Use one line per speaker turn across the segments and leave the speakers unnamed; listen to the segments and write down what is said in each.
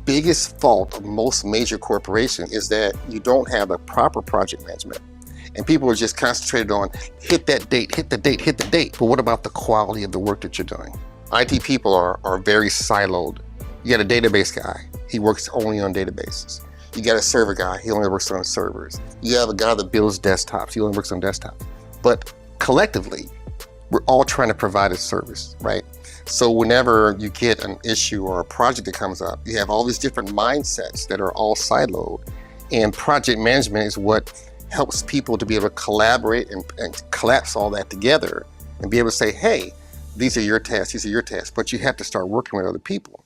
biggest fault of most major corporations is that you don't have a proper project management. And people are just concentrated on hit that date, hit the date, hit the date. But what about the quality of the work that you're doing? IT people are very siloed. You got a database guy, he works only on databases. You got a server guy, he only works on servers. You have a guy that builds desktops, he only works on desktops. But collectively, we're all trying to provide a service, right? So whenever you get an issue or a project that comes up, you have all these different mindsets that are all siloed. And project management is what helps people to be able to collaborate and collapse all that together and be able to say, hey, these are your tasks, these are your tasks, but you have to start working with other people.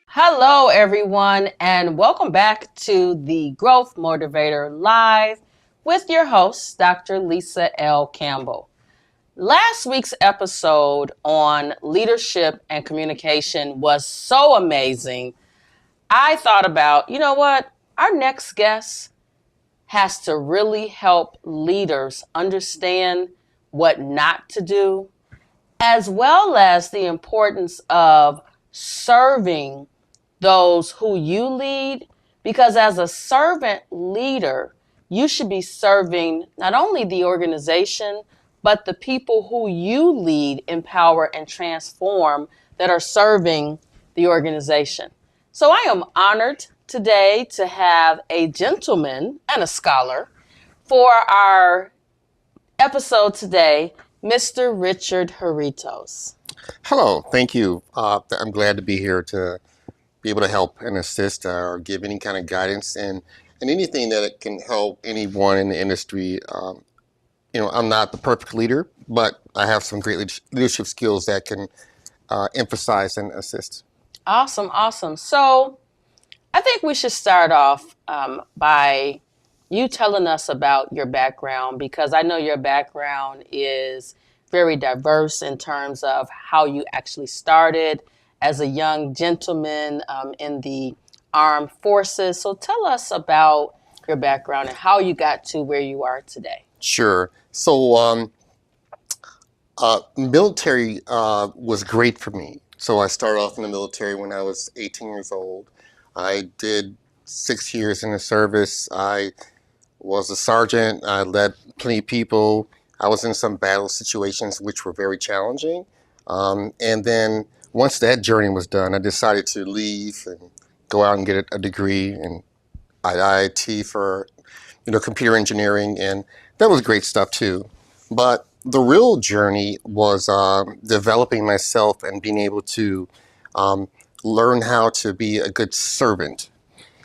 Hello, everyone, and welcome back to the Growth Motivator Live with your host, Dr. Lisa L. Campbell. Last week's episode on leadership and communication was so amazing. I thought about, you know what, our next guest has to really help leaders understand what not to do, as well as the importance of serving those who you lead, because as a servant leader, you should be serving not only the organization, but the people who you lead, empower, and transform that are serving the organization. So I am honored today to have a gentleman and a scholar for our episode today, Mr. Richard Haritos.
Hello, thank you. I'm glad to be here to be able to help and assist or give any kind of guidance and anything that can help anyone in the industry. I'm not the perfect leader, but I have some great leadership skills that can emphasize and assist.
Awesome. So I think we should start off by you telling us about your background, because I know your background is very diverse in terms of how you actually started as a young gentleman in the armed forces. So tell us about your background and how you got to where you are today.
Sure. So military was great for me. So I started off in the military when I was 18 years old. I did 6 years in the service. I was a sergeant. I led plenty of people. I was in some battle situations which were very challenging. And then once that journey was done, I decided to leave and go out and get a degree in IIT for, computer engineering, and that was great stuff too. But the real journey was developing myself and being able to learn how to be a good servant.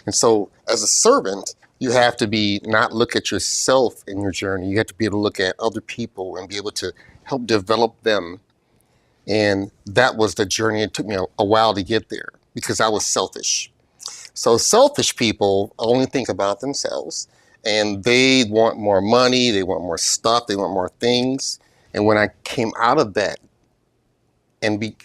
And so as a servant, you have to not look at yourself in your journey. You have to be able to look at other people and be able to help develop them. And that was the journey. It took me a while to get there because I was selfish. So selfish people only think about themselves, and they want more money, they want more stuff, they want more things. And when I came out of that and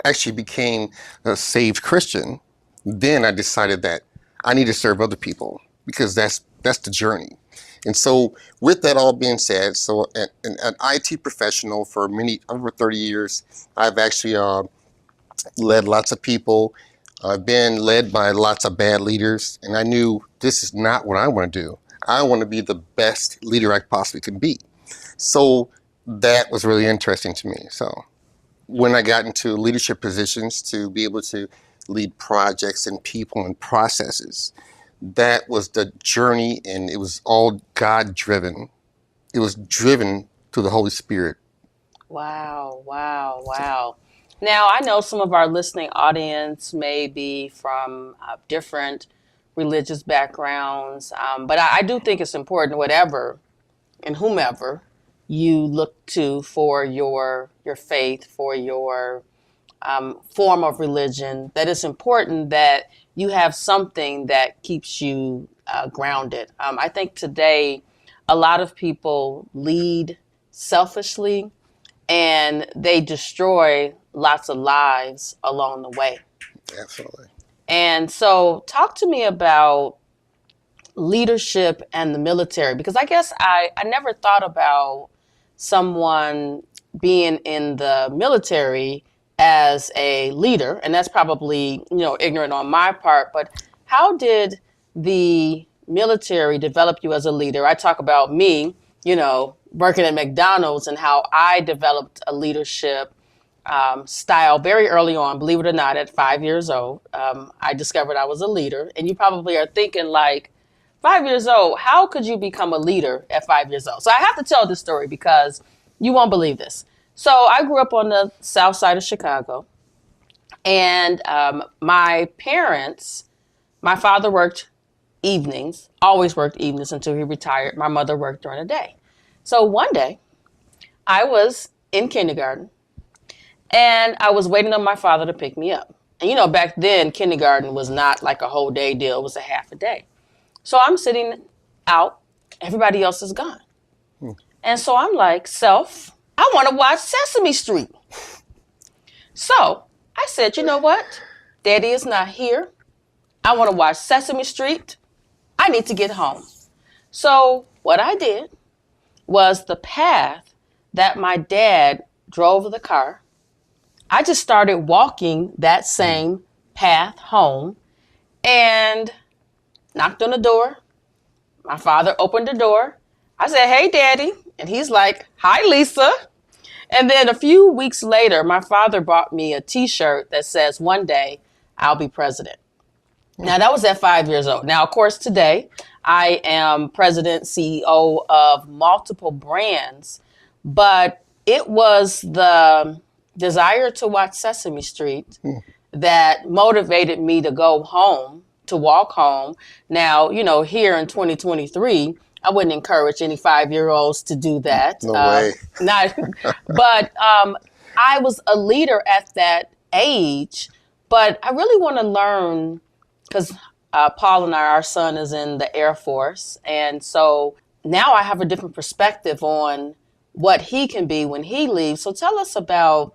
actually became a saved Christian, then I decided that I need to serve other people because that's the journey. And so with that all being said, so an IT professional for over 30 years, I've actually led lots of people. I've been led by lots of bad leaders, and I knew this is not what I want to do. I want to be the best leader I possibly can be. So that was really interesting to me. So when I got into leadership positions to be able to lead projects and people and processes, that was the journey, and it was all God-driven. It was driven through the Holy Spirit.
Wow. Now, I know some of our listening audience may be from different religious backgrounds, but I do think it's important, whatever and whomever you look to for your faith, for your form of religion, that it's important that you have something that keeps you grounded. I think today a lot of people lead selfishly and they destroy lots of lives along the way.
Absolutely.
And so talk to me about leadership and the military, because I guess I never thought about someone being in the military as a leader, and that's probably, ignorant on my part, but how did the military develop you as a leader? I talk about me, working at McDonald's and how I developed a leadership style very early on. Believe it or not, at 5 years old, I discovered I was a leader. And you probably are thinking, like, 5 years old, how could you become a leader at 5 years old? So I have to tell this story because you won't believe this. So I grew up on the south side of Chicago, and my father worked evenings, always worked evenings until he retired. My mother worked during the day. So one day I was in kindergarten and I was waiting on my father to pick me up. And back then kindergarten was not like a whole day deal, it was a half a day. So I'm sitting out, everybody else is gone. And so I'm like, I want to watch Sesame Street. So I said, you know what? Daddy is not here. I want to watch Sesame Street. I need to get home. So what I did was the path that my dad drove the car, I just started walking that same path home and knocked on the door. My father opened the door. I said, hey, Daddy. And he's like, hi, Lisa. And then a few weeks later, my father bought me a T-shirt that says, one day I'll be president. Now, that was at 5 years old. Now, of course, today I am president, CEO of multiple brands, but it was the desire to watch Sesame Street that motivated me to go home, to walk home. Now, here in 2023, I wouldn't encourage any 5-year-olds to do that.
No way.
But I was a leader at that age, but I really want to learn, because Paul and our son is in the Air Force. And so now I have a different perspective on what he can be when he leaves. So tell us about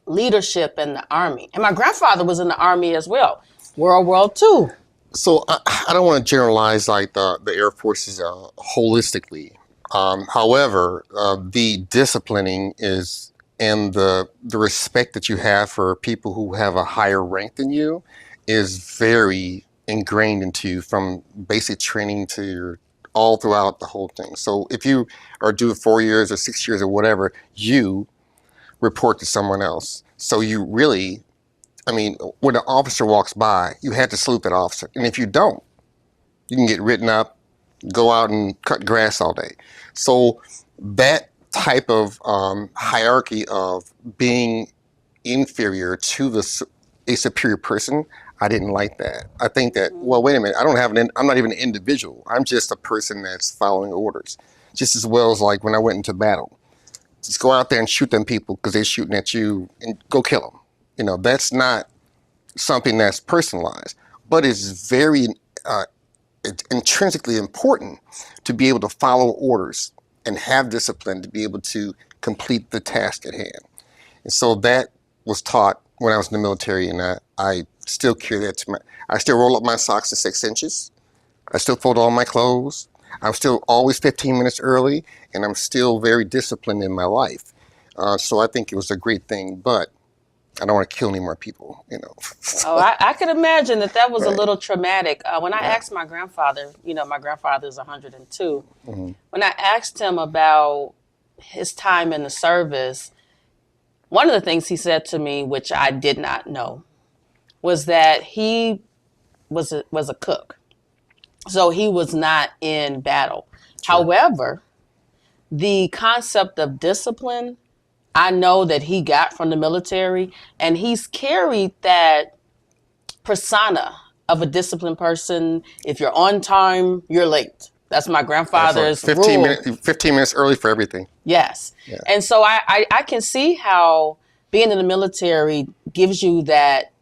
leadership in the Army. And my grandfather was in the Army as well, World War II.
So I don't want to generalize like the Air Forces holistically. However, the disciplining is, and the respect that you have for people who have a higher rank than you is very ingrained into you from basic training to all throughout the whole thing. So if you are due 4 years or 6 years or whatever, you report to someone else. So you really, when an officer walks by, you have to salute that officer. And if you don't, you can get written up, go out and cut grass all day. So that type of hierarchy of being inferior to a superior person, I didn't like that. I think that, well, wait a minute, I'm not even an individual. I'm just a person that's following orders. Just as well as like when I went into battle. Just go out there and shoot them people because they're shooting at you and go kill them. That's not something that's personalized, but it's very intrinsically important to be able to follow orders and have discipline to be able to complete the task at hand. And so that was taught when I was in the military, and I still carry that I still roll up my socks to 6 inches. I still fold all my clothes. I'm still always 15 minutes early, and I'm still very disciplined in my life. So I think it was a great thing, but I don't want to kill any more people,
Oh, I could imagine that was right. A little traumatic. When I asked my grandfather, my grandfather is 102. Mm-hmm. When I asked him about his time in the service, one of the things he said to me, which I did not know, was that he was a cook. So he was not in battle. Sure. However, the concept of discipline, I know that he got from the military, and he's carried that persona of a disciplined person. If you're on time, you're late. That's my grandfather's 15
rule. 15 minutes early for everything.
Yes. Yeah. And so I can see how being in the military gives you that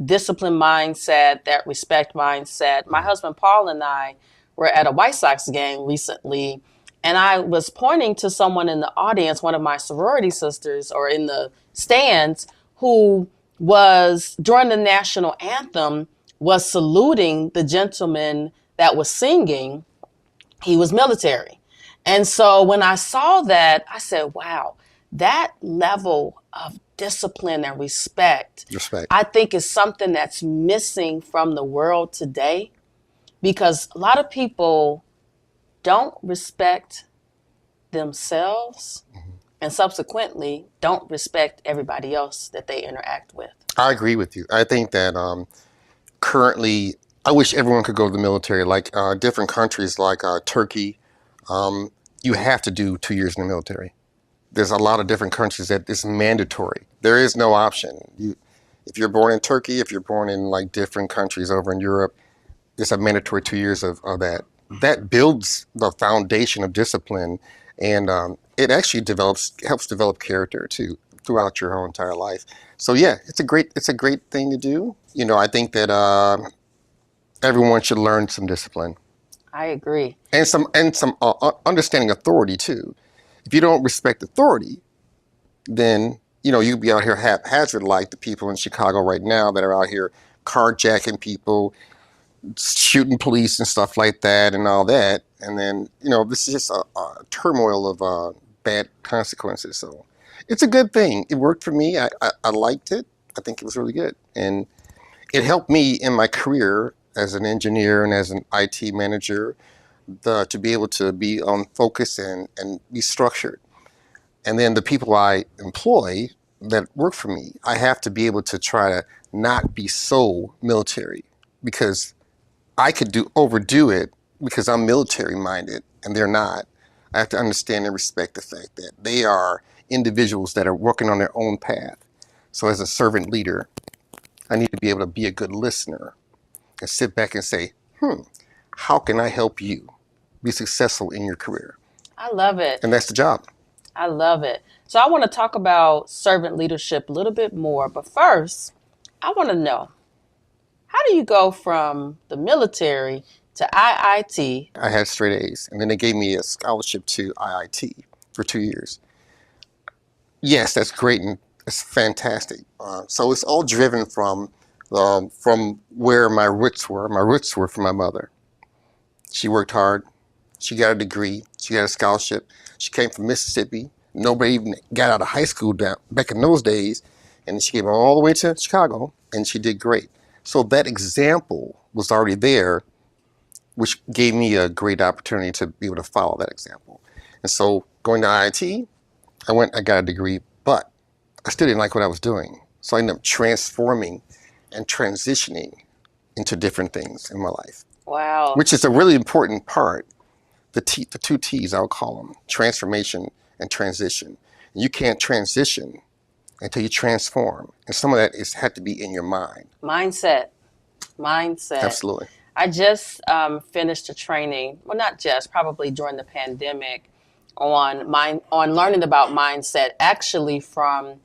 discipline mindset, that respect mindset. My husband, Paul, and I were at a White Sox game recently, and I was pointing to someone in the audience, one of my sorority sisters, or in the stands, who was, during the national anthem, was saluting the gentleman that was singing. He was military. And so when I saw that, I said, wow, that level of discipline and respect,
Respect.
I think is something that's missing from the world today, because a lot of people don't respect themselves and subsequently don't respect everybody else that they interact with.
I agree with you. I think that currently, I wish everyone could go to the military. Like different countries, like Turkey, you have to do 2 years in the military. There's a lot of different countries that it's mandatory. There is no option. If you're born in Turkey, if you're born in like different countries over in Europe, it's a mandatory 2 years of that. That builds the foundation of discipline, and it actually helps develop character too throughout your whole entire life. So yeah, it's a great thing to do. I think that everyone should learn some discipline
I agree.
and some understanding authority too. If you don't respect authority, then you'll be out here haphazard like the people in Chicago right now that are out here carjacking people, shooting police and stuff like that and all that. And then, this is just a turmoil of bad consequences. So it's a good thing. It worked for me. I liked it. I think it was really good. And it helped me in my career as an engineer and as an IT manager to be able to be on focus and be structured. And then the people I employ that work for me, I have to be able to try to not be so military, because I could overdo it because I'm military minded and they're not. I have to understand and respect the fact that they are individuals that are working on their own path. So as a servant leader, I need to be able to be a good listener and sit back and say, how can I help you be successful in your career?
I love it.
And that's the job.
I love it. So I want to talk about servant leadership a little bit more. But first, I want to know, how do you go from the military to IIT?
I had straight A's, and then they gave me a scholarship to IIT for 2 years. Yes, that's great, and it's fantastic. So it's all driven from where my roots were. My roots were from my mother. She worked hard. She got a degree. She got a scholarship. She came from Mississippi. Nobody even got out of high school back in those days. And she came all the way to Chicago, and she did great. So that example was already there, which gave me a great opportunity to be able to follow that example. And so going to IIT, I got a degree, but I still didn't like what I was doing. So I ended up transforming and transitioning into different things in my life.
Wow.
Which is a really important part. The two T's, I'll call them, transformation and transition. And you can't transition until you transform. And some of that had to be in your mind.
Mindset.
Absolutely.
I just finished a training, well, not just, probably during the pandemic, on learning about mindset, actually from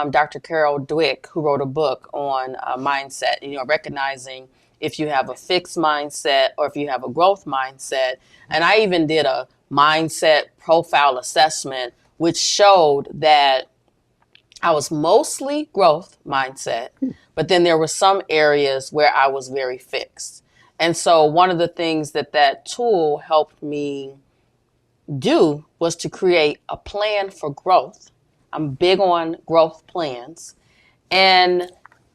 Dr. Carol Dweck, who wrote a book on mindset, recognizing if you have a fixed mindset or if you have a growth mindset. And I even did a mindset profile assessment, which showed that I was mostly growth mindset, but then there were some areas where I was very fixed. And so one of the things that tool helped me do was to create a plan for growth. I'm big on growth plans and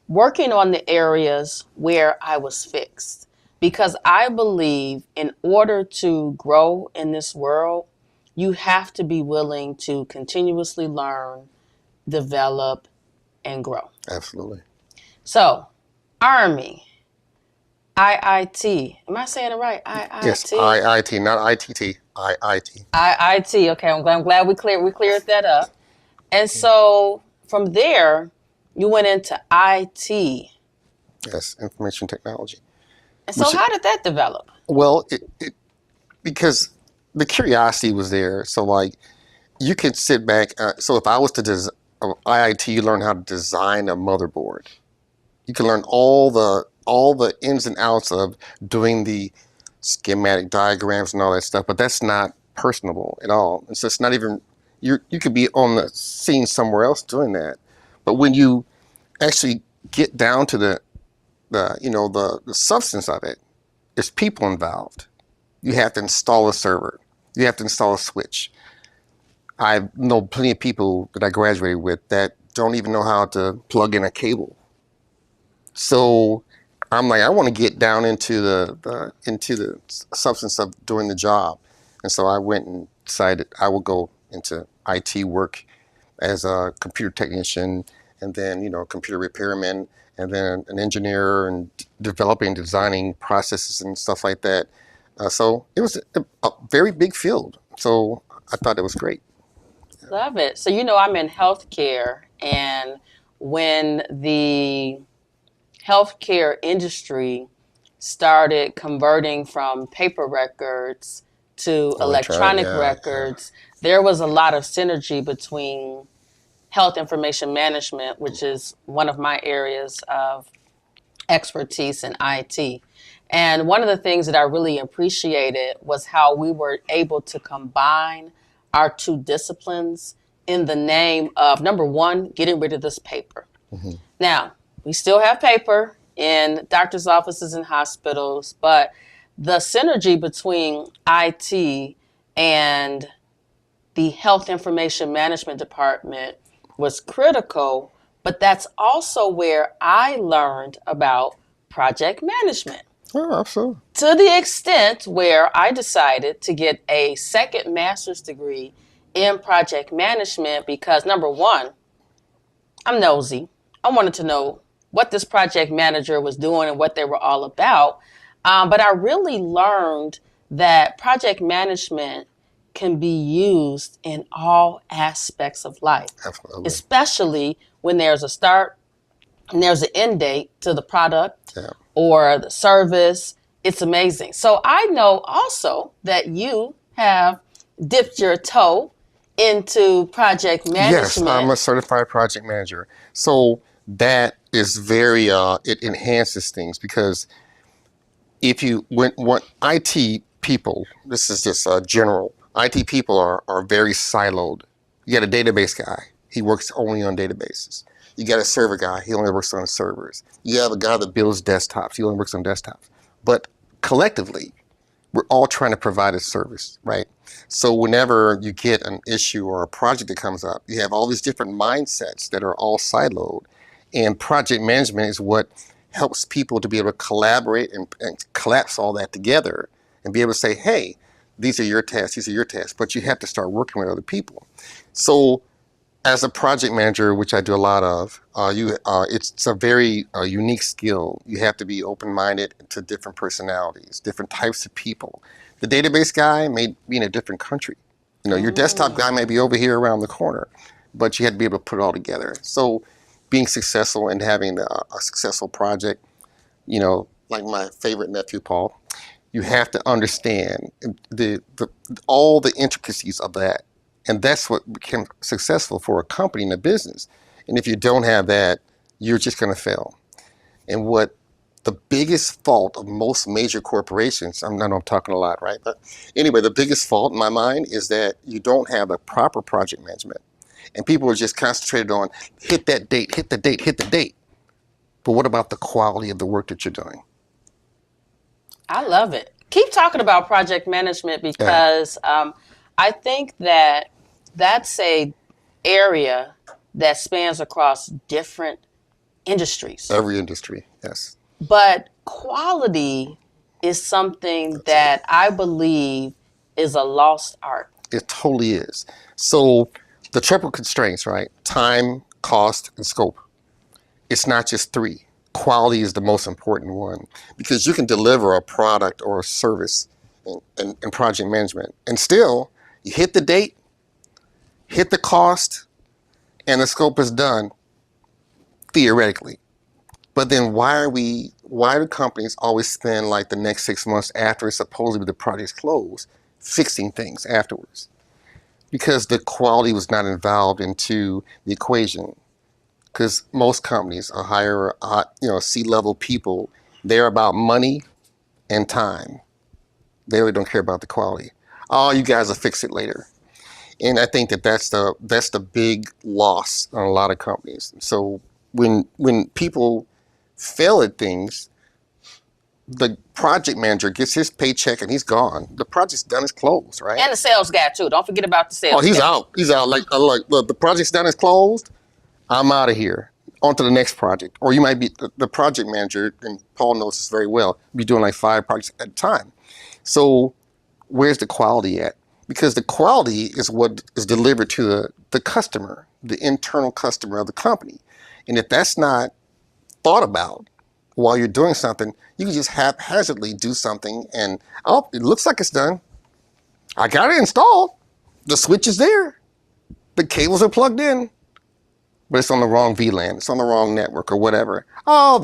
working on the areas where I was fixed, because I believe in order to grow in this world, you have to be willing to continuously learn, develop, and grow.
Absolutely.
So, Army, IIT. Am I saying it right? IIT?
Yes, IIT, not ITT. IIT.
IIT. Okay, I'm glad we cleared that up. And so from there, you went into IT.
Yes, information technology.
And so how did that develop?
Well, because the curiosity was there. So like, you could sit back. So if I was to IIT, you learn how to design a motherboard. You can learn all the ins and outs of doing the schematic diagrams and all that stuff, but that's not personable at all. And so it's not even, you could be on the scene somewhere else doing that. But when you actually get down to the substance of it, there's people involved. You have to install a server. You have to install a switch. I know plenty of people that I graduated with that don't even know how to plug in a cable. So I'm like, I want to get down into the substance of doing the job, and so I went and decided I would go into IT work as a computer technician, and then computer repairman, and then an engineer, and developing, designing processes and stuff like that. So it was a very big field. So I thought it was great.
Love it. So, I'm in healthcare, and when the healthcare industry started converting from paper records to
Electronic,
electronic
yeah, yeah.
records, there was a lot of synergy between health information management, which is one of my areas of expertise in IT. And one of the things that I really appreciated was how we were able to combine our two disciplines in the name of, number one, getting rid of this paper.
Hmm.
Now, we still have paper in doctors' offices and hospitals, but the synergy between IT and the health information management department was critical, but that's also where I learned about project management.
Oh, absolutely.
To the extent where I decided to get a second master's degree in project management because, number one, I'm nosy. I wanted to know what this project manager was doing and what they were all about. But I really learned that project management can be used in all aspects of life,
Absolutely.
especially when there's a start and there's an end date to the product
Yeah.
or the service. It's amazing. So I know also that you have dipped your toe into project
Yes, I'm
management.
a certified project manager. So that is very it enhances things because if you when IT people, this is just general. IT people are very siloed. You got a database guy. He works only on databases. You got a server guy. He only works on servers. You have a guy that builds desktops. He only works on desktops. But collectively, we're all trying to provide a service, right? So whenever you get an issue or a project that comes up, you have all these different mindsets that are all siloed. And project management is what helps people to be able to collaborate and collapse all that together and be able to say, hey, these are your tasks, these are your tasks, but you have to start working with other people. So as a project manager, which I do a lot of, it's a very unique skill. You have to be open-minded to different personalities, different types of people. The database guy may be in a different country. Your desktop guy may be over here around the corner, but you have to be able to put it all together. So being successful and having a successful project, like my favorite nephew, Paul, you have to understand all the intricacies of that. And that's what became successful for a company and a business. And if you don't have that, you're just going to fail. And what the biggest fault of most major corporations, I know I'm talking a lot, right? But anyway, the biggest fault in my mind is that you don't have a proper project management. And people are just concentrated on hit that date, hit the date, hit the date. But what about the quality of the work that you're doing?
I love it. Keep talking about project management
Yeah,
because I think that that's a area that spans across different industries.
every industry, yes.
But quality is something
That's it.
that I believe is a lost art.
It totally is. So the triple constraints, right? Time, cost, and scope. It's not just three. Quality is the most important one because you can deliver a product or a service in project management and still you hit the date, hit the cost, and the scope is done theoretically. But then why do companies always spend like the next 6 months after supposedly the project's closed fixing things afterwards? Because the quality was not involved into the equation. Because most companies are hire, C-level people. They're about money and time. They really don't care about the quality. Oh, you guys will fix it later. And I think that's the big loss on a lot of companies. So when people fail at things, the project manager gets his paycheck and he's gone. The project's done, it's closed, right?
And the sales guy too. Don't forget about the
Oh,
sales
he's
guy.
out. He's out. Like look, the project's done, it's closed. I'm out of here. On to the next project. Or you might be the project manager, and Paul knows this very well, be doing like 5 projects at a time. So where's the quality at? Because the quality is what is delivered to the customer, the internal customer of the company. And if that's not thought about while you're doing something, you can just haphazardly do something and, oh, it looks like it's done. I got it installed. The switch is there. The cables are plugged in. But it's on the wrong VLAN. It's on the wrong network or whatever. Oh,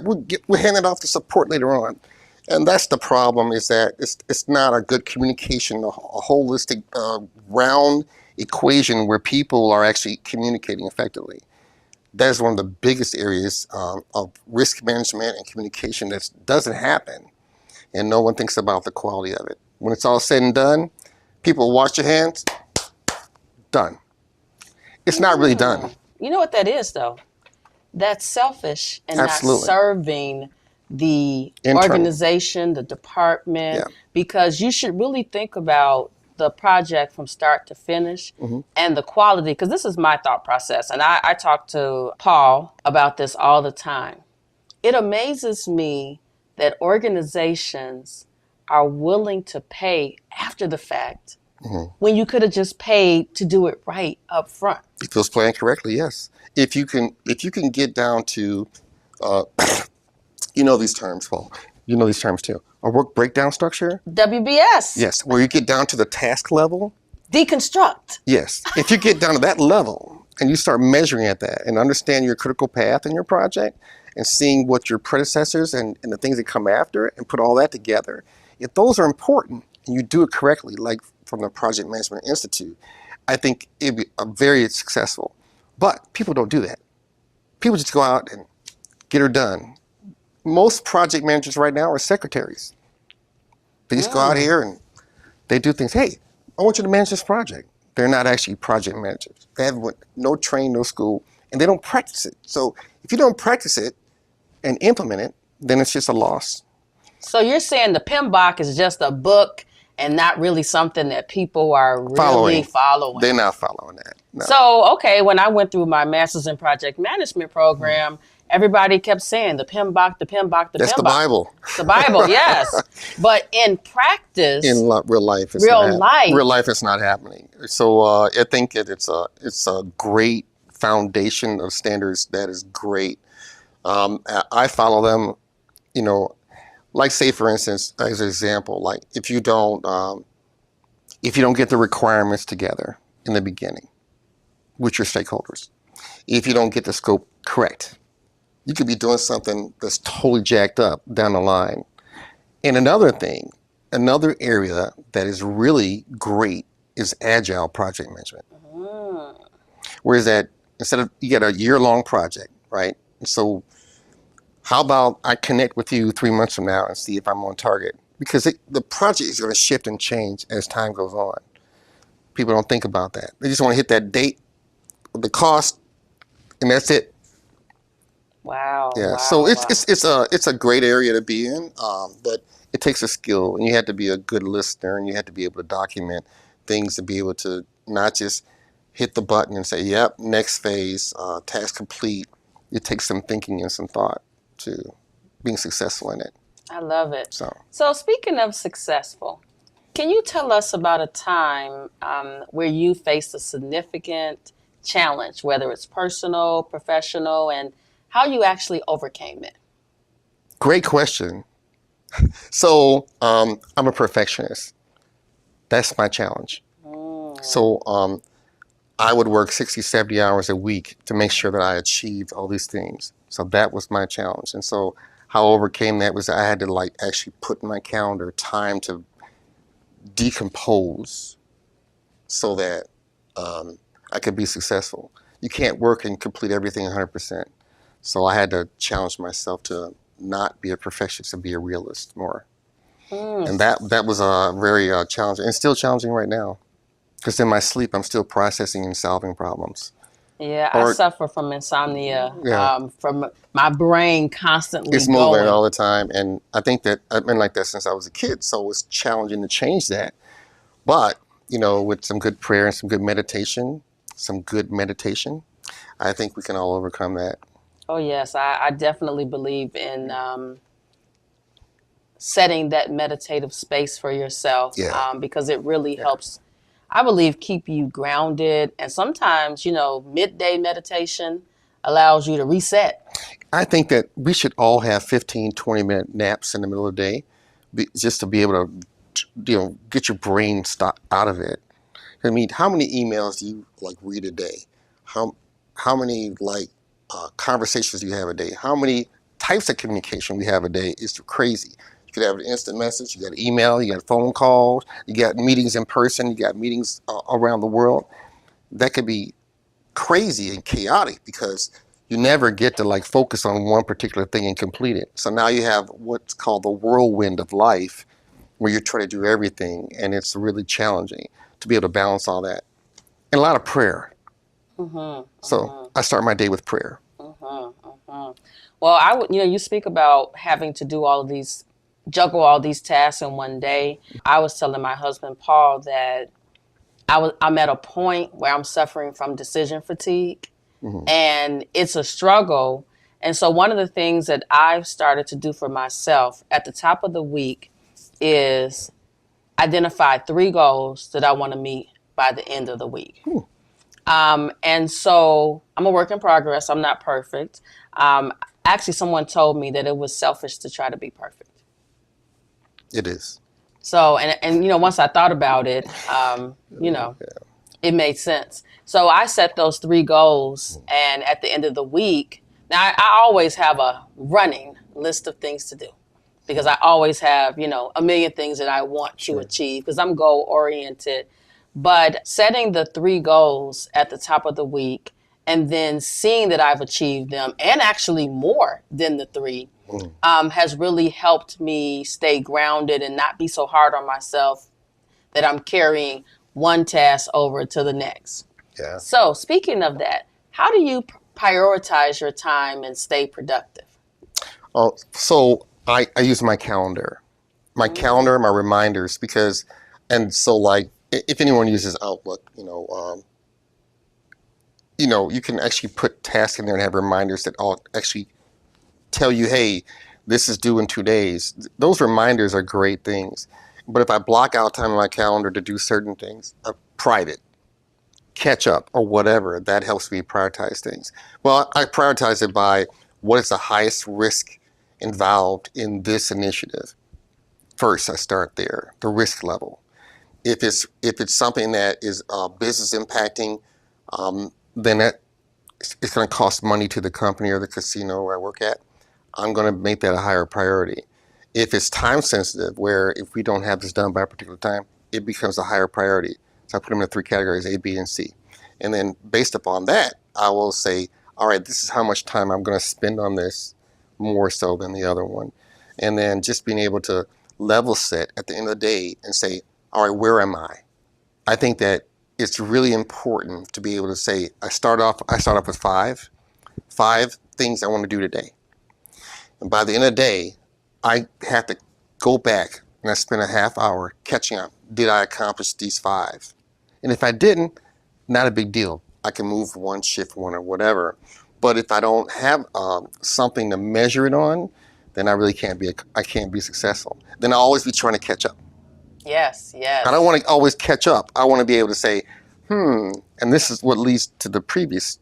we'll hand it off to support later on. And that's the problem, is that it's not a good communication, a holistic, round equation where people are actually communicating effectively. That is one of the biggest areas of risk management and communication that doesn't happen. And no one thinks about the quality of it. When it's all said and done, people wash their hands, done. It's not really done.
You know what that is, though? That's selfish and
Absolutely.
not serving the
Internal.
organization, the department,
Yeah.
because you should really think about the project from start to finish and the quality, because this is my thought process. And I talk to Paul about this all the time. It amazes me that organizations are willing to pay after the fact when you could have just paid to do it right up front.
If it was planned correctly, yes. If you can get down to, you know these terms, Paul. You know these terms too. A work breakdown structure.
WBS.
Yes, where you get down to the task level.
Deconstruct.
Yes, if you get down to that level and you start measuring at that and understand your critical path in your project and seeing what your predecessors and the things that come after and put all that together, if those are important and you do it correctly, like from the Project Management Institute, I think it'd be very successful. But people don't do that. People just go out and get her done. Most project managers right now are secretaries. They just go out here and they do things. Hey, I want you to manage this project. They're not actually project managers. They have no training, no school, and they don't practice it. So if you don't practice it and implement it, then it's just a loss.
So you're saying the PMBOK is just a book and not really something that people are really following.
They're not following that. No.
So, okay, when I went through my Master's in Project Management program, everybody kept saying the PMBOK, the PMBOK, the
That's
PMBOK.
the Bible.
The Bible, yes. But in practice,
in real life,
real
life, it's not happening. So I think it's a great foundation of standards that is great. I follow them, like say for instance, as an example, like if you don't get the requirements together in the beginning with your stakeholders, if you don't get the scope correct, you could be doing something that's totally jacked up down the line. And another area that is really great is agile project management. Whereas that instead of you get a year-long project, right? So how about I connect with you 3 months from now and see if I'm on target? Because the project is going to shift and change as time goes on. People don't think about that. They just want to hit that date, the cost, and that's it.
Wow.
Yeah.
Wow,
So it's a great area to be in, but it takes a skill, and you have to be a good listener, and you have to be able to document things to be able to not just hit the button and say, "Yep, next phase, task complete." It takes some thinking and some thought to being successful in it.
I love it.
So
speaking of successful, can you tell us about a time where you faced a significant challenge, whether it's personal, professional, and how you actually overcame it?
great question. So I'm a perfectionist. That's my challenge. So I would work 60, 70 hours a week to make sure that I achieved all these things. So that was my challenge. And so how I overcame that was I had to actually put in my calendar time to decompose so that I could be successful. You can't work and complete everything 100%. So I had to challenge myself to not be a perfectionist, to be a realist more. And that was very challenging, and still challenging right now. Because in my sleep, I'm still processing and solving problems.
Yeah, I
Or
suffer from insomnia,
yeah,
from my brain constantly
it's moving
going.
all the time, and I think that I've been like that since I was a kid. So it's challenging to change that. But with some good prayer and some good meditation, I think we can all overcome that.
Oh, yes, I definitely believe in setting that meditative space for yourself
Yeah,
because it really
yeah.
helps, I believe, keep you grounded. And sometimes, midday meditation allows you to reset.
I think that we should all have 15, 20-minute naps in the middle of the day, just to be able to, get your brain out of it. I mean, how many emails do you like read a day? How many conversations do you have a day? How many types of communication we have a day? It's crazy. You could have an instant message, you got an email, you got phone calls, you got meetings in person, you got meetings around the world. That could be crazy and chaotic because you never get to focus on one particular thing and complete it. So now you have what's called the whirlwind of life where you're trying to do everything, and it's really challenging to be able to balance all that. And a lot of prayer.
Mm-hmm,
So
mm-hmm,
I start my day with prayer.
mm-hmm, mm-hmm. Well, I would, you speak about having to do all of these, juggle all these tasks in one day. I was telling my husband, Paul, that I'm at a point where I'm suffering from decision fatigue
Hmm.
and it's a struggle. And so one of the things that I've started to do for myself at the top of the week is identify 3 goals that I want to meet by the end of the week.
Hmm.
And so I'm a work in progress. I'm not perfect. Um, Actually, someone told me that it was selfish to try to be perfect.
It is.
So, and once I thought about it, it made sense. So I set those 3 goals, and at the end of the week, now I always have a running list of things to do because I always have, a million things that I want to
Sure.
achieve because I'm goal oriented. But setting the 3 goals at the top of the week and then seeing that I've achieved them and actually more than the three
Mm.
has really helped me stay grounded and not be so hard on myself that I'm carrying one task over to the next.
Yeah.
So, speaking of that, how do you prioritize your time and stay productive?
Oh, so I use my calendar.
Mm,
My reminders, and so if anyone uses Outlook, you can actually put tasks in there and have reminders that all actually tell you, hey, this is due in 2 days. Those reminders are great things. But if I block out time in my calendar to do certain things, private, catch up, or whatever, that helps me prioritize things. Well, I prioritize it by what is the highest risk involved in this initiative. First, I start there, the risk level. If it's something that is business impacting, then it's going to cost money to the company or the casino where I work at. I'm going to make that a higher priority. If it's time sensitive, where if we don't have this done by a particular time, it becomes a higher priority. So I put them in 3 categories, A, B, and C. And then based upon that, I will say, all right, this is how much time I'm going to spend on this more so than the other one. And then just being able to level set at the end of the day and say, all right, where am I? I think that it's really important to be able to say, I start off with five things I want to do today. And by the end of the day, I have to go back and I spend a half hour catching up. Did I accomplish these five? And if I didn't, not a big deal. I can move one, shift one, or whatever. But if I don't have something to measure it on, then I can't be successful. Then I'll always be trying to catch up.
yes,
I don't
yes.
want to always catch up. I want to be able to say, and this is what leads to the previous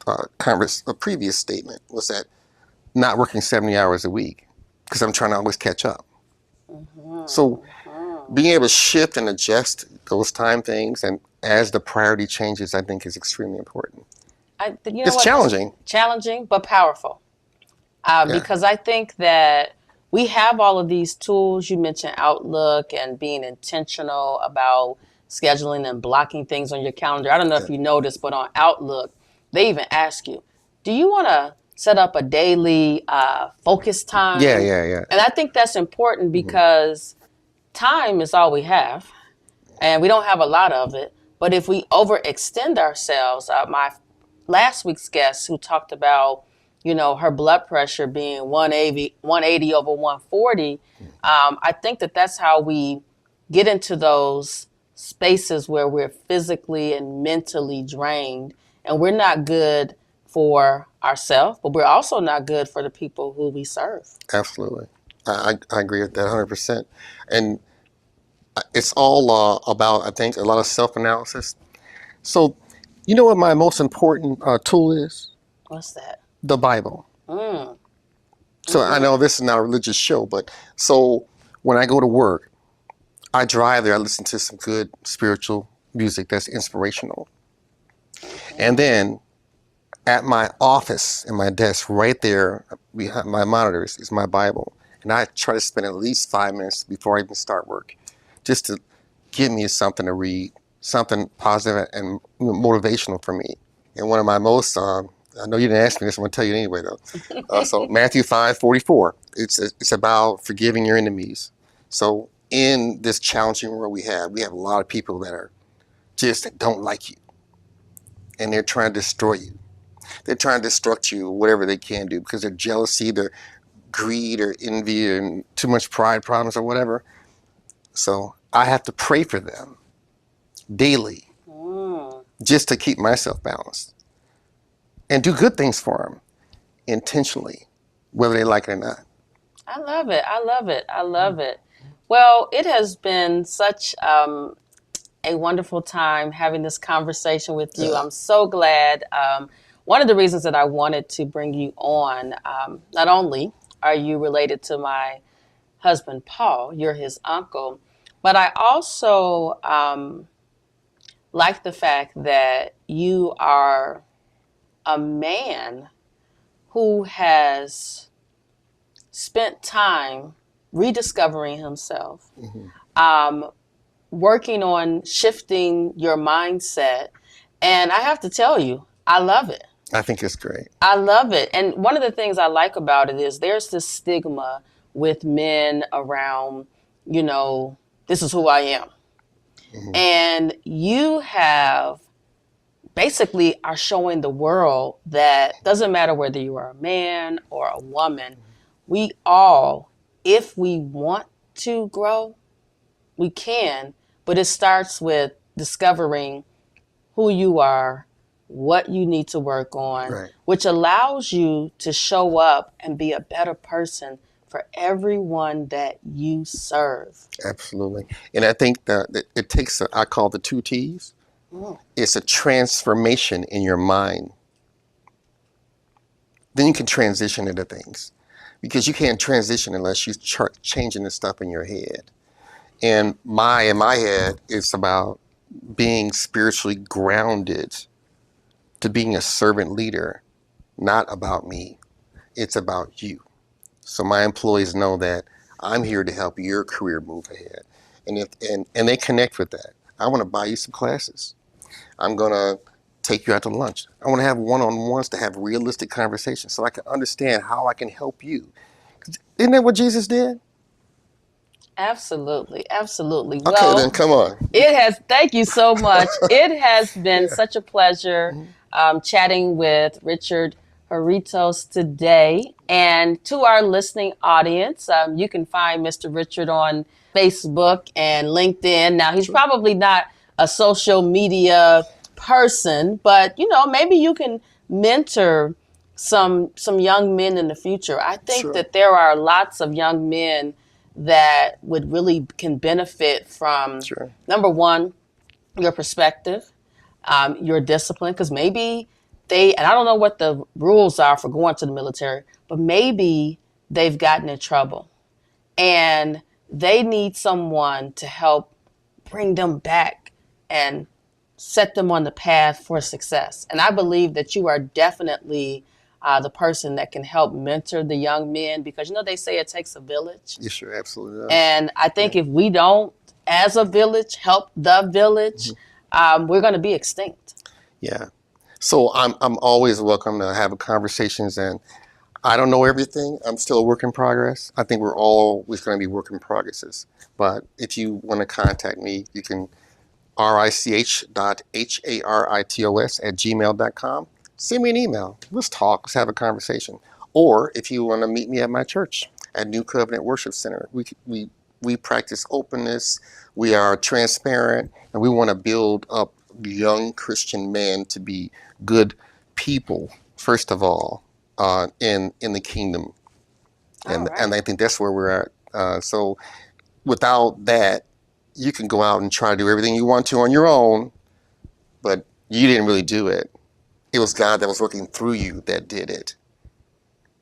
a previous statement was that not working 70 hours a week because I'm trying to always catch up. So
Mm-hmm.
being able to shift and adjust those time things and as the priority changes, I think is extremely important.
You know
It's
what?
challenging.
Challenging, but powerful.
Yeah.
Because I think that we have all of these tools. You mentioned Outlook and being intentional about scheduling and blocking things on your calendar. I don't know
Yeah.
if you noticed, but on Outlook, they even ask you, do you want to set up a daily focus
Yeah.
time?
Yeah. Yeah.
And I think that's important
Hmm.
because time is all we have, and we don't have a lot of it. But if we overextend ourselves, my last week's guest who talked about, her blood pressure being 180 over 140. I think that that's how we get into those spaces where we're physically and mentally drained, and we're not good for ourselves, but we're also not good for the people who we serve.
Absolutely. I agree with that 100%. And it's all about, I think, a lot of self-analysis. So, you know what my most important tool is?
What's that?
The Bible.
Mm.
So I know this is not a religious show, but so when I go to work, I drive there, I listen to some good spiritual music that's inspirational. And then at my office, in my desk, right there behind my monitors is my Bible. And I try to spend at least 5 minutes before I even start work, just to give me something to read, something positive and motivational for me. And one of my most, I know you didn't ask me this, I'm going to tell you anyway though. So Matthew 5:44, it's about forgiving your enemies. So in this challenging world we have a lot of people that are that don't like you. And they're trying to destroy you. They're trying to destruct you, whatever they can do, because they're jealousy, their greed or envy and too much pride problems or whatever. So I have to pray for them daily just to keep myself balanced and do good things for them intentionally, whether they like it or not.
I love it. I love it. I love it. Well, it has been such a wonderful time having this conversation with you. I'm so glad. One of the reasons that I wanted to bring you on, not only are you related to my husband, Paul, you're his uncle, but I also like the fact that you are a man who has spent time rediscovering himself, working on shifting your mindset. And I have to tell you, I love it.
I think it's great.
I love it. And one of the things I like about it is there's this stigma with men around, this is who I am. And you have basically are showing the world that doesn't matter whether you are a man or a woman, we all, if we want to grow, we can, but it starts with discovering who you are, what you need to work on, which allows you to show up and be a better person for everyone that you serve.
Absolutely. And I think that it takes, I call the 2 T's. It's a transformation in your mind. Then you can transition into things, because you can't transition unless you start changing the stuff in your head. And in my head, it's about being spiritually grounded to being a servant leader, not about me. It's about you. So my employees know that I'm here to help your career move ahead. And they connect with that. I want to buy you some classes. I'm going to take you out to lunch. I want to have one-on-ones to have realistic conversations so I can understand how I can help you. Isn't that what Jesus did?
Absolutely. Absolutely.
Okay,
well,
then come on.
Thank you so much. It has been such a pleasure chatting with Richard Haritos today. And to our listening audience, you can find Mr. Richard on Facebook and LinkedIn. Now, he's probably not a social media person, but, maybe you can mentor some young men in the future. I think that there are lots of young men that would really can benefit from, number one, your perspective, your discipline, because maybe and I don't know what the rules are for going to the military, but maybe they've gotten in trouble and they need someone to help bring them back and set them on the path for success. And I believe that you are definitely the person that can help mentor the young men, because, they say it takes a village.
Yes, sure, absolutely does.
And I think if we don't, as a village, help the village, we're going to be extinct.
Yeah. So I'm always welcome to have conversations, and I don't know everything. I'm still a work in progress. I think we're always going to be work in progresses. But if you want to contact me, you can rich.haritos@gmail.com. send me an email. Let's talk. Let's have a conversation. Or if you want to meet me at my church at New Covenant Worship Center, we practice openness. We are transparent, and we want to build up young Christian men to be good people, first of all, in the kingdom. And I think that's where we're at. So without that, you can go out and try to do everything you want to on your own, but you didn't really do it. It was God that was working through you that did it.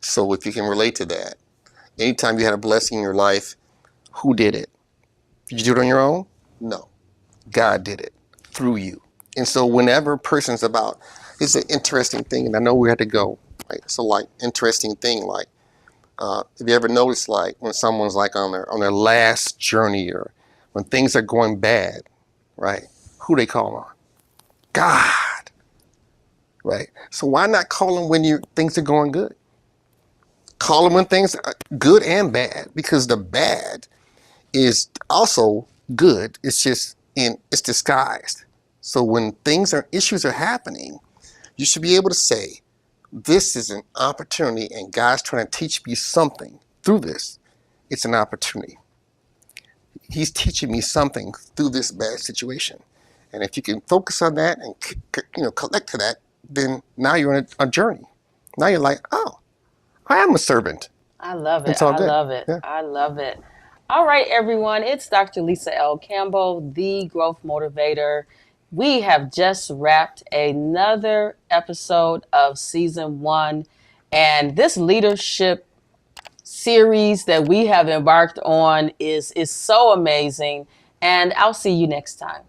So if you can relate to that, anytime you had a blessing in your life, who did it? Did you do it on your own? No. God did it through you. And so whenever a person's about, it's an interesting thing, and I know we had to go. Right? So like interesting thing, like have you ever noticed like when someone's like on their last journey or when things are going bad, right? Who they call on? God, right? So why not call him when things are going good? Call him when things are good and bad, because the bad is also good. It's just it's disguised. So when issues are happening, you should be able to say, this is an opportunity and God's trying to teach me something through this. It's an opportunity. He's teaching me something through this bad situation. And if you can focus on that and collect to that, then now you're on a journey. Now you're like, oh, I am a servant.
I love it.
It's all
I
good.
love it.
Yeah.
I love it. All right, everyone. It's Dr. Lisa L. Campbell, the growth motivator. We have just wrapped another episode of season 1. And this leadership series that we have embarked on is so amazing. And I'll see you next time.